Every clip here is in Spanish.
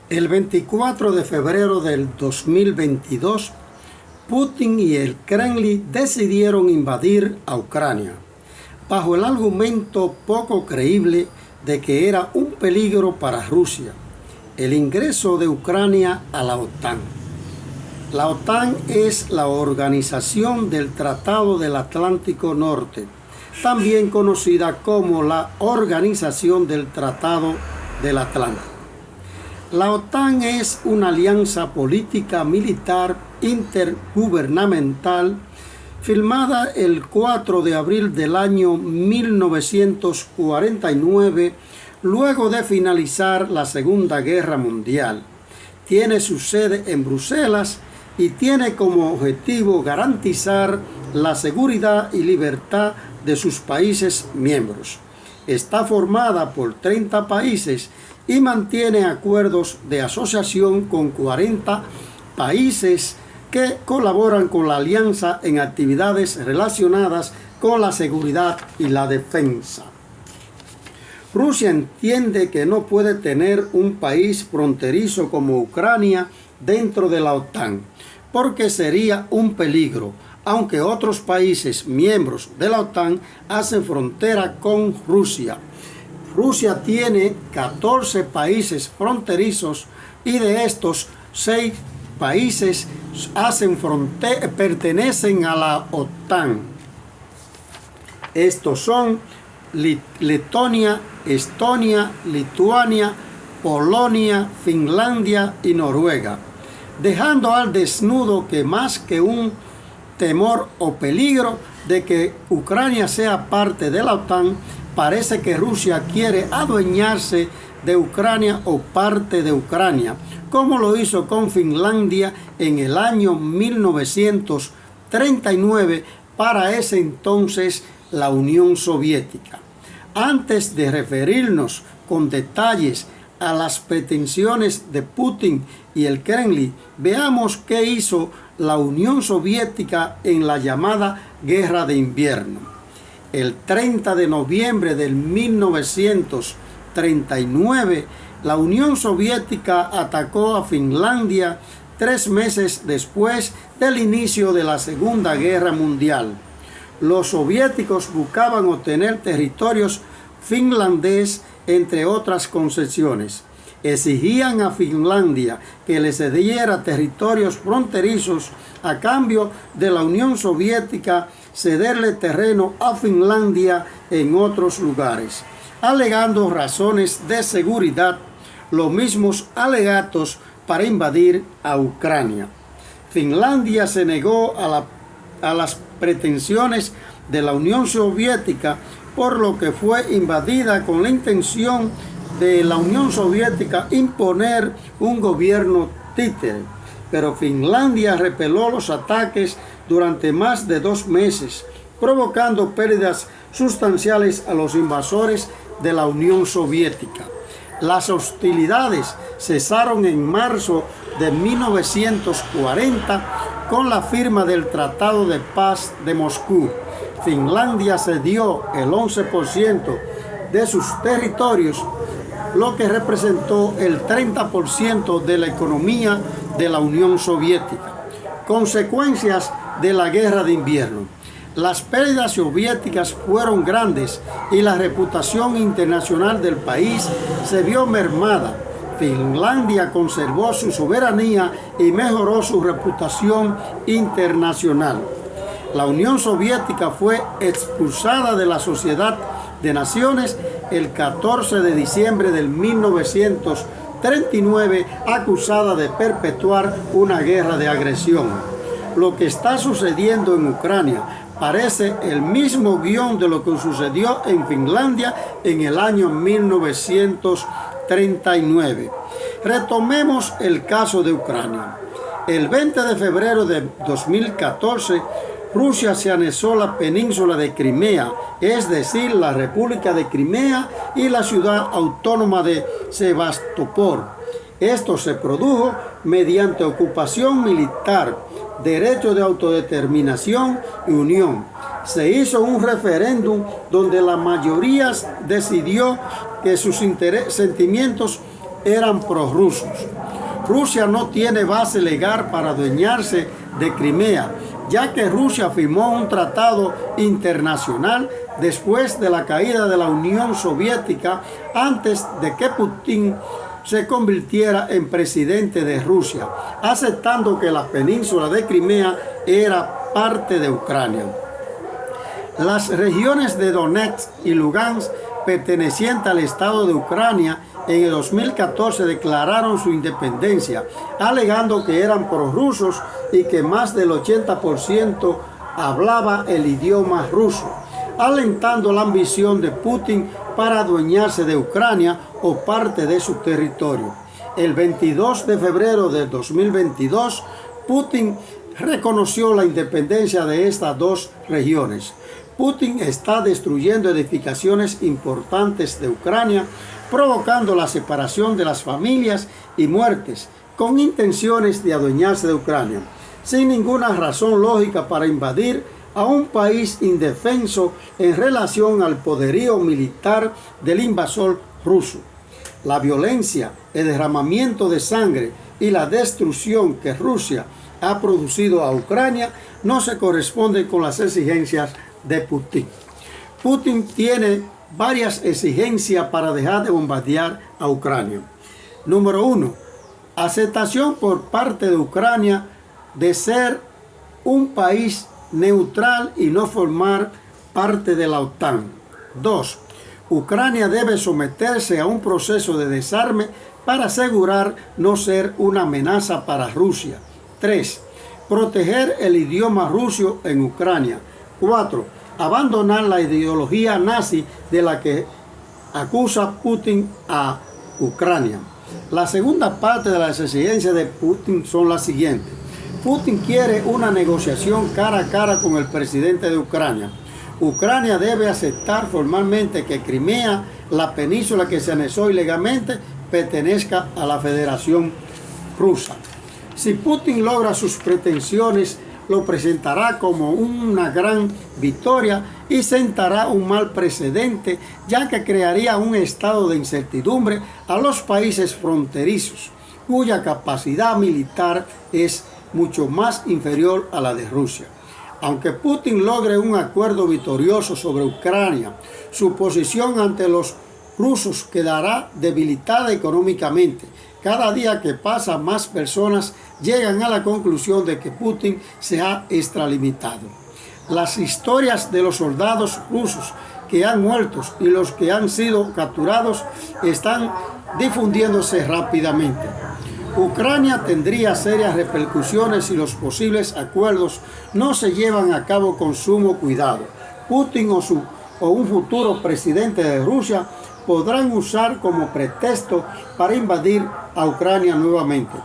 El 24 de febrero del 2022, Putin y el Kremlin decidieron invadir a Ucrania, bajo el argumento poco creíble de que era un peligro para Rusia el ingreso de Ucrania a la OTAN. La OTAN es la Organización del Tratado del Atlántico Norte, también conocida como la Organización del Tratado del Atlántico. La OTAN es una alianza política militar intergubernamental firmada el 4 de abril del año 1949, luego de finalizar la Segunda Guerra Mundial. Tiene su sede en Bruselas y tiene como objetivo garantizar la seguridad y libertad de sus países miembros. Está formada por 30 países y mantiene acuerdos de asociación con 40 países que colaboran con la alianza en actividades relacionadas con la seguridad y la defensa. Rusia entiende que no puede tener un país fronterizo como Ucrania dentro de la OTAN, porque sería un peligro, aunque otros países miembros de la OTAN hacen frontera con Rusia. Rusia tiene 14 países fronterizos y de estos 6 países pertenecen a la OTAN. Estos son Letonia, Estonia, Lituania, Polonia, Finlandia y Noruega, dejando al desnudo que más que un temor o peligro de que Ucrania sea parte de la OTAN, parece que Rusia quiere adueñarse de Ucrania o parte de Ucrania, como lo hizo con Finlandia en el año 1939, para ese entonces la Unión Soviética. Antes de referirnos con detalles a las pretensiones de Putin y el Kremlin, veamos qué hizo la Unión Soviética en la llamada Guerra de Invierno. El 30 de noviembre del 1939, la Unión Soviética atacó a Finlandia 3 meses después del inicio de la Segunda Guerra Mundial. Los soviéticos buscaban obtener territorios finlandeses, entre otras concesiones. Exigían a Finlandia que les cediera territorios fronterizos a cambio de la Unión Soviética cederle terreno a Finlandia en otros lugares, alegando razones de seguridad, los mismos alegatos para invadir a Ucrania. Finlandia se negó a las pretensiones de la Unión Soviética, por lo que fue invadida con la intención de la Unión Soviética imponer un gobierno títere. Pero Finlandia repeló los ataques durante más de 2 meses, provocando pérdidas sustanciales a los invasores de la Unión Soviética. Las hostilidades cesaron en marzo de 1940 con la firma del Tratado de Paz de Moscú. Finlandia cedió el 11% de sus territorios, lo que representó el 30% de la economía de la Unión Soviética. Consecuencias de la Guerra de Invierno. Las pérdidas soviéticas fueron grandes y la reputación internacional del país se vio mermada. Finlandia conservó su soberanía y mejoró su reputación internacional. La Unión Soviética fue expulsada de la Sociedad de Naciones el 14 de diciembre de 1939, acusada de perpetuar una guerra de agresión. Lo que está sucediendo en Ucrania parece el mismo guión de lo que sucedió en Finlandia en el año 1939. Retomemos el caso de Ucrania. El 20 de febrero de 2014, Rusia se anexó la península de Crimea, es decir, la República de Crimea y la ciudad autónoma de Sebastopol. Esto se produjo mediante ocupación militar, derecho de autodeterminación y unión. Se hizo un referéndum donde la mayoría decidió que sus sentimientos eran prorrusos. Rusia no tiene base legal para adueñarse de Crimea, ya que Rusia firmó un tratado internacional después de la caída de la Unión Soviética, antes de que Putin se convirtiera en presidente de Rusia, aceptando que la península de Crimea era parte de Ucrania. Las regiones de Donetsk y Lugansk, pertenecientes al Estado de Ucrania, en el 2014 declararon su independencia, alegando que eran prorrusos y que más del 80% hablaba el idioma ruso, alentando la ambición de Putin para adueñarse de Ucrania o parte de su territorio. El 22 de febrero de 2022, Putin reconoció la independencia de estas dos regiones. Putin está destruyendo edificaciones importantes de Ucrania, provocando la separación de las familias y muertes, con intenciones de adueñarse de Ucrania, sin ninguna razón lógica para invadir a un país indefenso en relación al poderío militar del invasor ruso. La violencia, el derramamiento de sangre y la destrucción que Rusia ha producido a Ucrania no se corresponden con las exigencias de Putin. Putin tiene varias exigencias para dejar de bombardear a Ucrania. Número 1. Aceptación por parte de Ucrania de ser un país neutral y no formar parte de la OTAN. 2. Ucrania debe someterse a un proceso de desarme para asegurar no ser una amenaza para Rusia. 3. Proteger el idioma ruso en Ucrania. 4. Abandonar la ideología nazi de la que acusa Putin a Ucrania. La segunda parte de las exigencias de Putin son las siguientes. Putin quiere una negociación cara a cara con el presidente de Ucrania. Ucrania debe aceptar formalmente que Crimea, la península que se anexó ilegalmente, pertenezca a la Federación Rusa. Si Putin logra sus pretensiones, lo presentará como una gran victoria y sentará un mal precedente, ya que crearía un estado de incertidumbre a los países fronterizos, cuya capacidad militar es mucho más inferior a la de Rusia. Aunque Putin logre un acuerdo victorioso sobre Ucrania, su posición ante los rusos quedará debilitada económicamente. Cada día que pasa, más personas llegan a la conclusión de que Putin se ha extralimitado. Las historias de los soldados rusos que han muerto y los que han sido capturados están difundiéndose rápidamente. Ucrania tendría serias repercusiones si los posibles acuerdos no se llevan a cabo con sumo cuidado. Putin o un futuro presidente de Rusia podrán usar como pretexto para invadir a Ucrania nuevamente.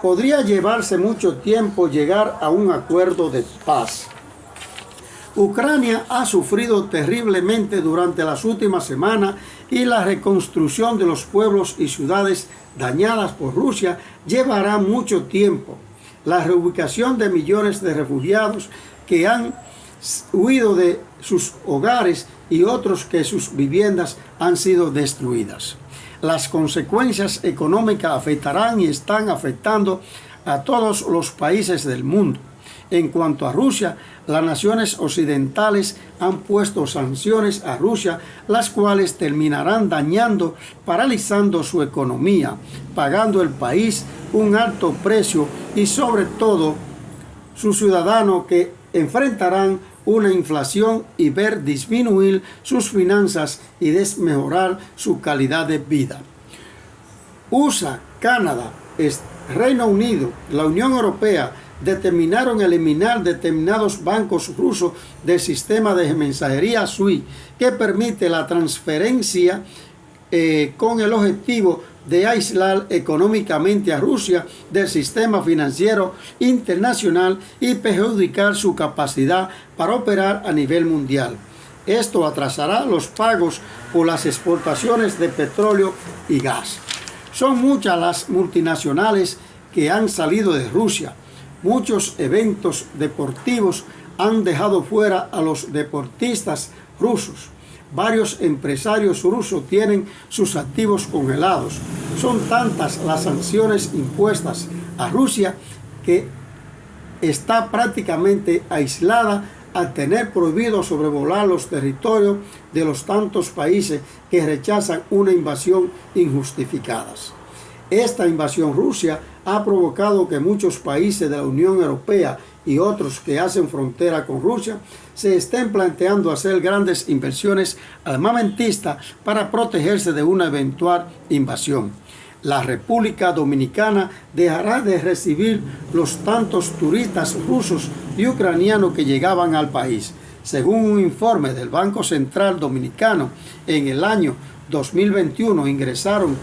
Podría llevarse mucho tiempo llegar a un acuerdo de paz. Ucrania ha sufrido terriblemente durante las últimas semanas y la reconstrucción de los pueblos y ciudades dañadas por Rusia llevará mucho tiempo. La reubicación de millones de refugiados que han huido de sus hogares y otros que sus viviendas han sido destruidas. Las consecuencias económicas afectarán y están afectando a todos los países del mundo. En cuanto a Rusia, las naciones occidentales han puesto sanciones a Rusia, las cuales terminarán dañando, paralizando su economía, pagando el país un alto precio y sobre todo sus ciudadanos que enfrentarán una inflación y ver disminuir sus finanzas y desmejorar su calidad de vida. USA, Canadá, Reino Unido, la Unión Europea determinaron eliminar determinados bancos rusos del sistema de mensajería SWIFT, que permite la transferencia con el objetivo de aislar económicamente a Rusia del sistema financiero internacional y perjudicar su capacidad para operar a nivel mundial. Esto atrasará los pagos por las exportaciones de petróleo y gas. Son muchas las multinacionales que han salido de Rusia. Muchos eventos deportivos han dejado fuera a los deportistas rusos. varios empresarios rusos tienen sus activos congelados. Son tantas las sanciones impuestas a Rusia que está prácticamente aislada al tener prohibido sobrevolar los territorios de los tantos países que rechazan una invasión injustificada. Esta invasión rusa ha provocado que muchos países de la Unión Europea y otros que hacen frontera con Rusia se estén planteando hacer grandes inversiones armamentistas para protegerse de una eventual invasión. La República Dominicana dejará de recibir los tantos turistas rusos y ucranianos que llegaban al país. Según un informe del Banco Central Dominicano, en el año 2021 ingresaron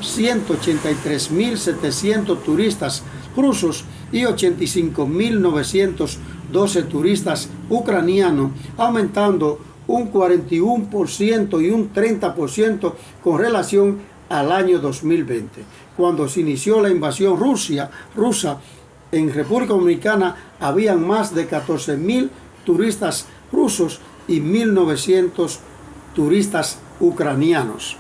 183.700 turistas rusos y 85.912 turistas ucranianos, aumentando un 41% y un 30% con relación al año 2020, cuando se inició la invasión rusa. En República Dominicana habían más de 14.000 turistas rusos y 1.900 turistas ucranianos.